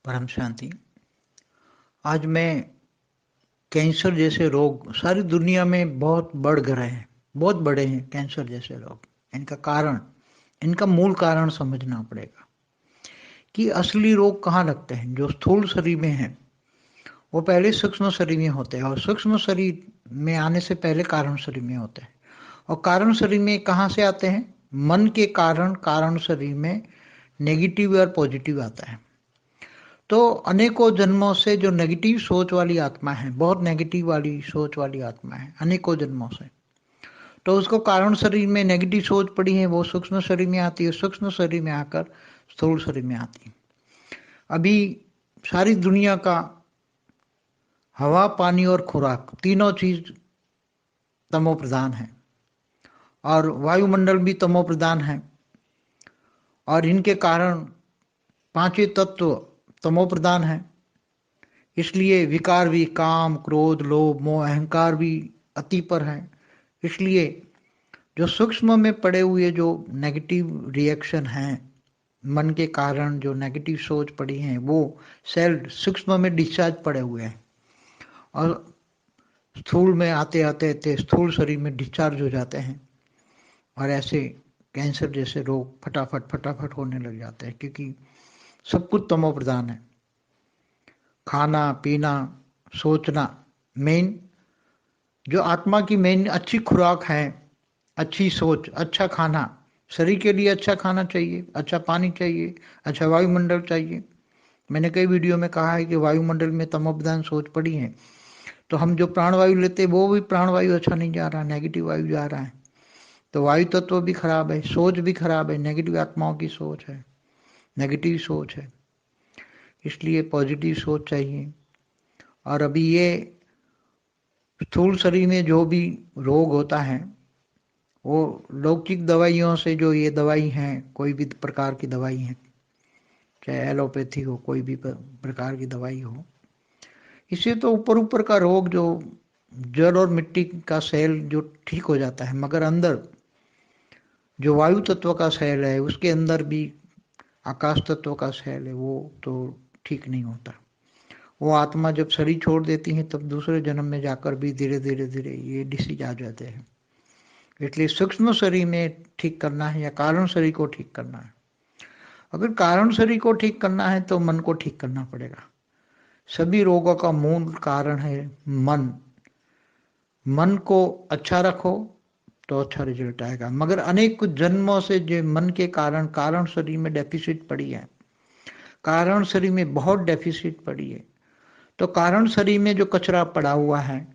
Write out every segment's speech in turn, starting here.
परम शांति। आज मैं कैंसर जैसे रोग सारी दुनिया में बहुत बढ़ गए हैं, बहुत बड़े हैं कैंसर जैसे रोग। इनका कारण, इनका मूल कारण समझना पड़ेगा कि असली रोग कहाँ लगते हैं। जो स्थूल शरीर में हैं वो पहले सूक्ष्म शरीर में होते हैं, और सूक्ष्म शरीर में आने से पहले कारण शरीर में होते हैं। और कारण शरीर में कहाँ से आते हैं? मन के कारण कारण शरीर में नेगेटिव और पॉजिटिव आता है। तो अनेकों जन्मों से जो नेगेटिव सोच वाली आत्मा है, बहुत नेगेटिव वाली सोच वाली आत्मा है अनेकों जन्मों से, तो उसको कारण शरीर में नेगेटिव सोच पड़ी है, वो सूक्ष्म शरीर में आती है, सूक्ष्म शरीर में आकर स्थूल शरीर में आती है। अभी सारी दुनिया का हवा, पानी और खुराक तीनों चीज तमो प्रधान है, और वायुमंडल भी तमो प्रधान है, और इनके कारण पांचों तत्व तमो प्रधान है। इसलिए विकार भी, काम, क्रोध, लोभ, मोह, अहंकार भी अति पर है। इसलिए जो सूक्ष्म में पड़े हुए जो नेगेटिव रिएक्शन हैं, मन के कारण जो नेगेटिव सोच पड़ी हैं, वो सेल सूक्ष्म में डिस्चार्ज पड़े हुए हैं, और स्थूल में आते आते आते स्थूल शरीर में डिस्चार्ज हो जाते हैं, और ऐसे कैंसर जैसे रोग फटाफट फटाफट होने लग जाते हैं, क्योंकि सब कुछ तमो प्रधान है। खाना पीना, सोचना, मेन जो आत्मा की मेन अच्छी खुराक है, अच्छी सोच, अच्छा खाना। शरीर के लिए अच्छा खाना चाहिए, अच्छा पानी चाहिए, अच्छा वायुमंडल चाहिए। मैंने कई वीडियो में कहा है कि वायुमंडल में तमोप्रधान सोच पड़ी है, तो हम जो प्राणवायु लेते हैं वो भी प्राणवायु अच्छा नहीं जा रहा, नेगेटिव वायु जा रहा है। तो वायु तत्व भी खराब है, सोच भी खराब है, नेगेटिव आत्माओं की सोच है, नेगेटिव सोच है। इसलिए पॉजिटिव सोच चाहिए। और अभी ये स्थूल शरीर में जो भी रोग होता है, वो लौकिक दवाइयों से, जो ये दवाई हैं, कोई भी प्रकार की दवाई है, चाहे एलोपैथी हो, कोई भी प्रकार की दवाई हो, इससे तो ऊपर ऊपर का रोग, जो जल और मिट्टी का सेल जो ठीक हो जाता है, मगर अंदर जो वायु तत्व का सेल है, उसके अंदर भी आकाश तत्व का सेल है, वो तो ठीक नहीं होता। वो आत्मा जब शरीर छोड़ देती है, तब दूसरे जन्म में जाकर भी धीरे धीरे धीरे ये डिसीज आ जाते हैं। इसलिए सूक्ष्म शरीर में ठीक करना है या कारण शरीर को ठीक करना है? अगर कारण शरीर को ठीक करना है तो मन को ठीक करना पड़ेगा। सभी रोगों का मूल कारण है मन। मन को अच्छा रखो तो अच्छा रिजल्ट आएगा। मगर अनेक जन्मों से जो मन के कारण कारण शरीर में डेफिसिट पड़ी है, कारण शरीर में बहुत डेफिसिट पड़ी है, तो कारण शरीर में जो कचरा पड़ा हुआ है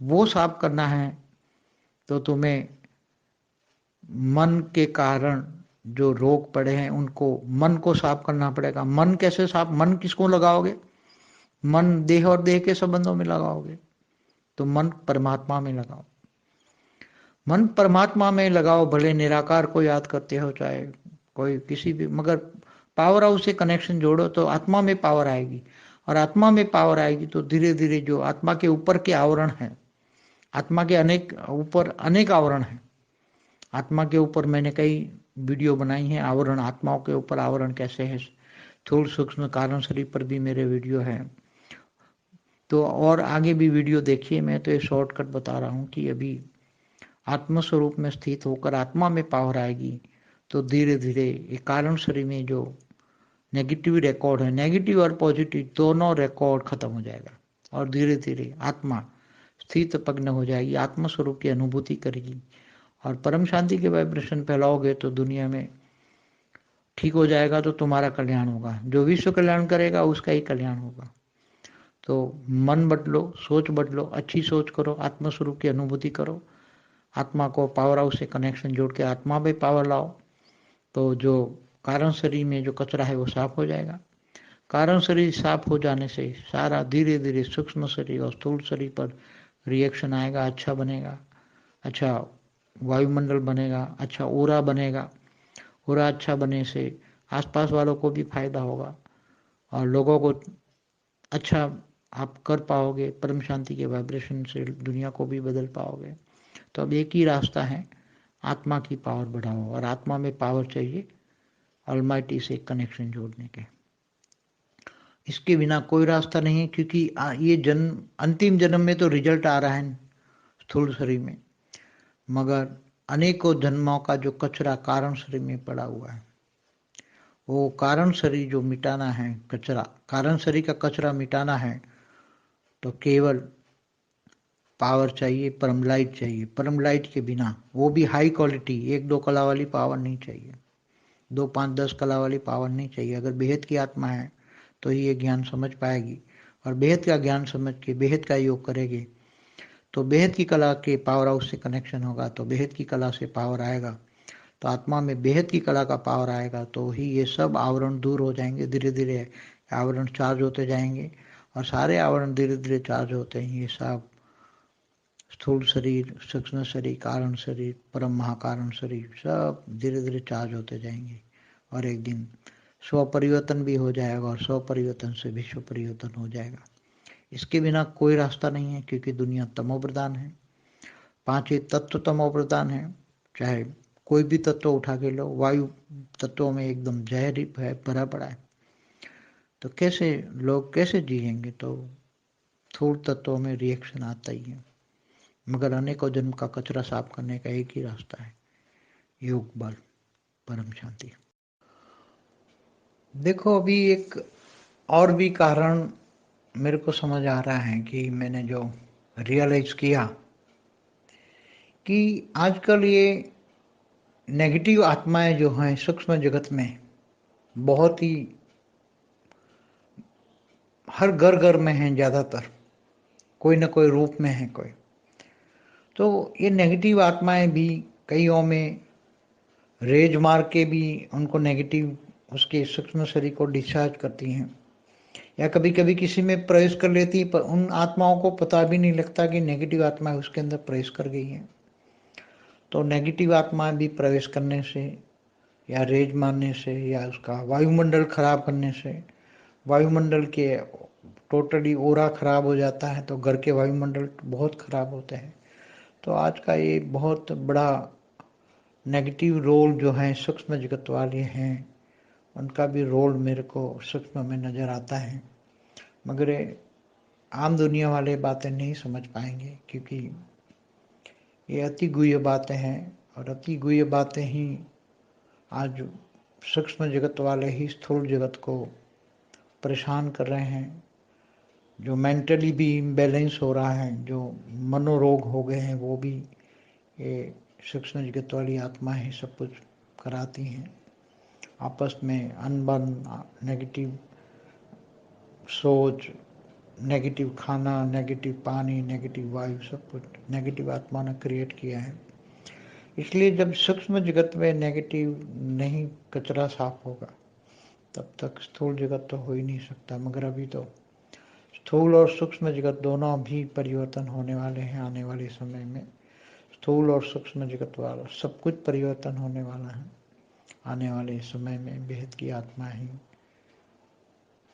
वो साफ करना है। तो तुम्हें मन के कारण जो रोग पड़े हैं उनको, मन को साफ करना पड़ेगा। मन कैसे साफ? मन किसको लगाओगे? मन देह और देह के संबंधों में लगाओगे, तो मन परमात्मा में लगाओ। मन परमात्मा में लगाओ, भले निराकार को याद करते हो, चाहे कोई किसी भी, मगर पावर हाउस से कनेक्शन जोड़ो तो आत्मा में पावर आएगी, और आत्मा में पावर आएगी तो धीरे धीरे जो आत्मा के ऊपर के आवरण हैं, आत्मा के अनेक ऊपर अनेक आवरण हैं। आत्मा के ऊपर मैंने कई वीडियो बनाई हैं, आवरण, आत्माओं के ऊपर आवरण कैसे है, स्थूल सूक्ष्म कारण शरीर पर भी मेरे वीडियो हैं। तो और आगे भी वीडियो देखिए। मैं तो ये शॉर्टकट बता रहा हूँ कि अभी आत्मस्वरूप में स्थित होकर आत्मा में पावर आएगी तो धीरे धीरे ये कारण शरीर में जो नेगेटिव रिकॉर्ड है, नेगेटिव और पॉजिटिव दोनों रिकॉर्ड खत्म हो जाएगा, और धीरे धीरे आत्मा स्थित पग्न हो जाएगी, आत्मस्वरूप की अनुभूति करेगी, और परम शांति के वाइब्रेशन फैलाओगे तो दुनिया में ठीक हो जाएगा, तो तुम्हारा कल्याण होगा। जो विश्व कल्याण करेगा उसका ही कल्याण होगा। तो मन बदलो, सोच बदलो, अच्छी सोच करो, आत्मस्वरूप की अनुभूति करो, आत्मा को पावर हाउस से कनेक्शन जोड़ के आत्मा में पावर लाओ, तो जो कारण शरीर में जो कचरा है वो साफ हो जाएगा। कारण शरीर साफ हो जाने से सारा धीरे धीरे सूक्ष्म शरीर और स्थूल शरीर पर रिएक्शन आएगा, अच्छा बनेगा, अच्छा वायुमंडल बनेगा, अच्छा ओरा बनेगा। ओरा अच्छा बने से आसपास वालों को भी फायदा होगा, और लोगों को अच्छा आप कर पाओगे, परम शांति के वाइब्रेशन से दुनिया को भी बदल पाओगे। तो अब एक ही रास्ता है, आत्मा की पावर बढ़ाओ, और आत्मा में पावर चाहिए ऑलमाइटी से कनेक्शन जोड़ने के। इसके बिना कोई रास्ता नहीं है, क्योंकि ये जन्म, अंतिम जन्म में तो रिजल्ट आ रहा है स्थूल शरीर में, मगर अनेकों जन्मों का जो कचरा कारण शरीर में पड़ा हुआ है, वो कारण शरीर जो मिटाना है, कचरा, कारण शरीर का कचरा मिटाना है, तो केवल पावर चाहिए, परम लाइट चाहिए। परम लाइट के बिना, वो भी हाई क्वालिटी, 1-2 कला वाली पावर नहीं चाहिए, 2, 5, 10 कला वाली पावर नहीं चाहिए। अगर बेहद की आत्मा है तो ही ये ज्ञान समझ पाएगी, और बेहद का ज्ञान समझ के बेहद का योग करेगी, तो बेहद की कला के पावर हाउस से कनेक्शन होगा, तो बेहद की कला से पावर आएगा, तो आत्मा में बेहद की कला का पावर आएगा, तो ही ये सब आवरण दूर हो जाएंगे। धीरे धीरे आवरण चार्ज होते जाएंगे, और सारे आवरण धीरे धीरे चार्ज होते हैं, ये सब स्थूल शरीर, सूक्ष्म शरीर, कारण शरीर, परम महाकारण शरीर, सब धीरे धीरे चार्ज होते जाएंगे, और एक दिन स्व परिवर्तन भी हो जाएगा, और स्व परिवर्तन से विश्व परिवर्तन हो जाएगा। इसके बिना कोई रास्ता नहीं है, क्योंकि दुनिया तमो प्रधान है, 5 ही तत्व तमो प्रधान है। चाहे कोई भी तत्व उठा के लो, वायु तत्वों में एकदम जहर ही है, भरा पड़ा है, तो कैसे लोग कैसे जिएंगे? तो स्थूल तत्वों में रिएक्शन आता ही है, मगर अनेकों जन्म का कचरा साफ करने का एक ही रास्ता है, योग बल, परम शांति। देखो, अभी एक और भी कारण मेरे को समझ आ रहा है कि मैंने जो रियलाइज किया कि आजकल ये नेगेटिव आत्माएं जो हैं सूक्ष्म जगत में बहुत ही हर घर घर में हैं, ज़्यादातर कोई ना कोई रूप में है कोई। तो ये नेगेटिव आत्माएं भी कईयों में रेज मार के भी उनको नेगेटिव उसके सूक्ष्म शरीर को डिस्चार्ज करती हैं, या कभी कभी किसी में प्रवेश कर लेती है, पर उन आत्माओं को पता भी नहीं लगता कि नेगेटिव आत्मा उसके अंदर प्रवेश कर गई है। तो नेगेटिव आत्मा भी प्रवेश करने से, या रेज मारने से, या उसका वायुमंडल खराब करने से, वायुमंडल के टोटली ओरा खराब हो जाता है, तो घर के वायुमंडल बहुत खराब होते हैं। तो आज का ये बहुत बड़ा नेगेटिव रोल जो है सूक्ष्म जगत वाले हैं, उनका भी रोल मेरे को सूक्ष्म में नज़र आता है, मगर आम दुनिया वाले बातें नहीं समझ पाएंगे, क्योंकि ये अति गुह्य बातें हैं, और अति गुह्य बातें ही आज सूक्ष्म जगत वाले ही स्थूल जगत को परेशान कर रहे हैं। जो मेंटली भी इम्बैलेंस हो रहा है, जो मनोरोग हो गए हैं, वो भी ये सूक्ष्म जगत वाली आत्मा ही सब कुछ कराती हैं। आपस में अनबन, नेगेटिव सोच, नेगेटिव खाना, नेगेटिव पानी, नेगेटिव वायु, सब कुछ नेगेटिव आत्मा ने क्रिएट किया है। इसलिए जब सूक्ष्म जगत में नेगेटिव नहीं, कचरा साफ होगा, तब तक स्थूल जगत तो हो ही नहीं सकता। मगर अभी तो स्थूल और सूक्ष्म जगत दोनों भी परिवर्तन होने वाले हैं आने वाले समय में। स्थूल और सूक्ष्म जगत वाला सब कुछ परिवर्तन होने वाला है आने वाले समय में। बेहद की आत्मा ही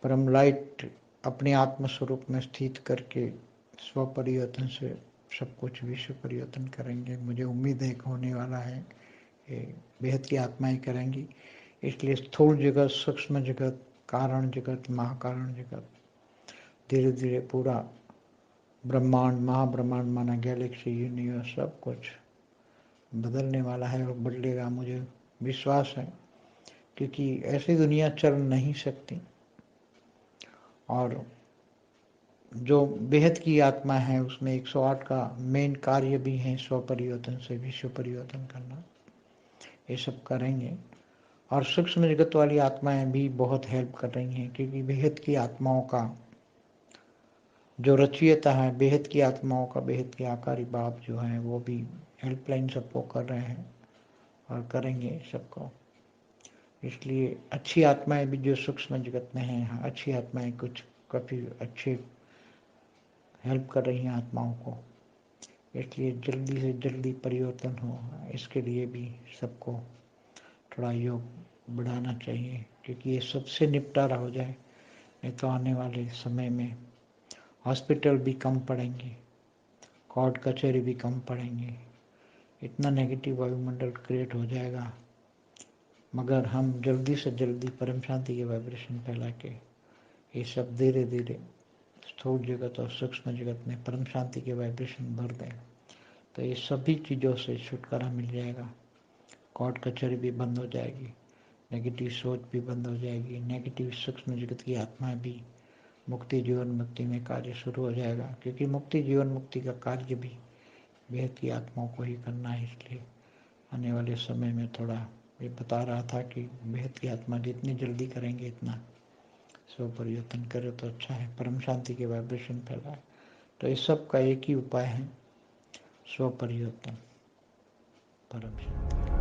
परम लाइट अपने आत्म स्वरूप में स्थित करके स्व परिवर्तन से सब कुछ विश्व परिवर्तन करेंगे। मुझे उम्मीद है कि होने वाला है, ये बेहद की आत्माएं करेंगी। इसलिए स्थूल जगत, सूक्ष्म जगत, कारण जगत, महाकारण जगत, धीरे धीरे पूरा ब्रह्मांड, महाब्रह्मांड माना गैलेक्सी, यूनिवर्स, सब कुछ बदलने वाला है, और बदलेगा, मुझे विश्वास है, क्योंकि ऐसी दुनिया चल नहीं सकती। और जो बेहद की आत्मा है उसमें 108 का मेन कार्य भी है, स्व परिवर्तन से विश्व परिवर्तन करना, ये सब करेंगे। और सूक्ष्म जगत वाली आत्माएं भी बहुत हेल्प कर रही हैं, क्योंकि बेहद की आत्माओं का जो रचयिता है, बेहद की आत्माओं का बेहद के आकारी बाप जो है, वो भी हेल्पलाइन सबको कर रहे हैं और करेंगे सबको। इसलिए अच्छी आत्माएं भी जो सूक्ष्म जगत में हैं, अच्छी आत्माएं कुछ काफ़ी अच्छे हेल्प कर रही हैं आत्माओं को। इसलिए जल्दी से जल्दी परिवर्तन हो, इसके लिए भी सबको थोड़ा योग बढ़ाना चाहिए, क्योंकि ये सबसे निपटारा हो जाए, नहीं तो आने वाले समय में हॉस्पिटल भी कम पड़ेंगे, कोर्ट कचहरी भी कम पड़ेंगे, इतना नेगेटिव वायुमंडल क्रिएट हो जाएगा। मगर हम जल्दी से जल्दी परम शांति के वाइब्रेशन फैला के ये सब धीरे धीरे स्थूल जगत और सूक्ष्म जगत में परम शांति के वाइब्रेशन भर दें, तो ये सभी चीज़ों से छुटकारा मिल जाएगा। कोर्ट कचहरी भी बंद हो जाएगी, नेगेटिव सोच भी बंद हो जाएगी, नेगेटिव सूक्ष्म जगत की आत्मा भी मुक्ति जीवन मुक्ति में कार्य शुरू हो जाएगा, क्योंकि मुक्ति जीवन मुक्ति का कार्य भी बेहद की आत्माओं को ही करना है। इसलिए आने वाले समय में थोड़ा ये बता रहा था कि बेहद की आत्मा जितनी जल्दी करेंगे इतना स्व परिवर्तन करे तो अच्छा है, परम शांति के वाइब्रेशन फैलाए। तो इस सब का एक ही उपाय है, स्व परिवर्तन, परम शांति।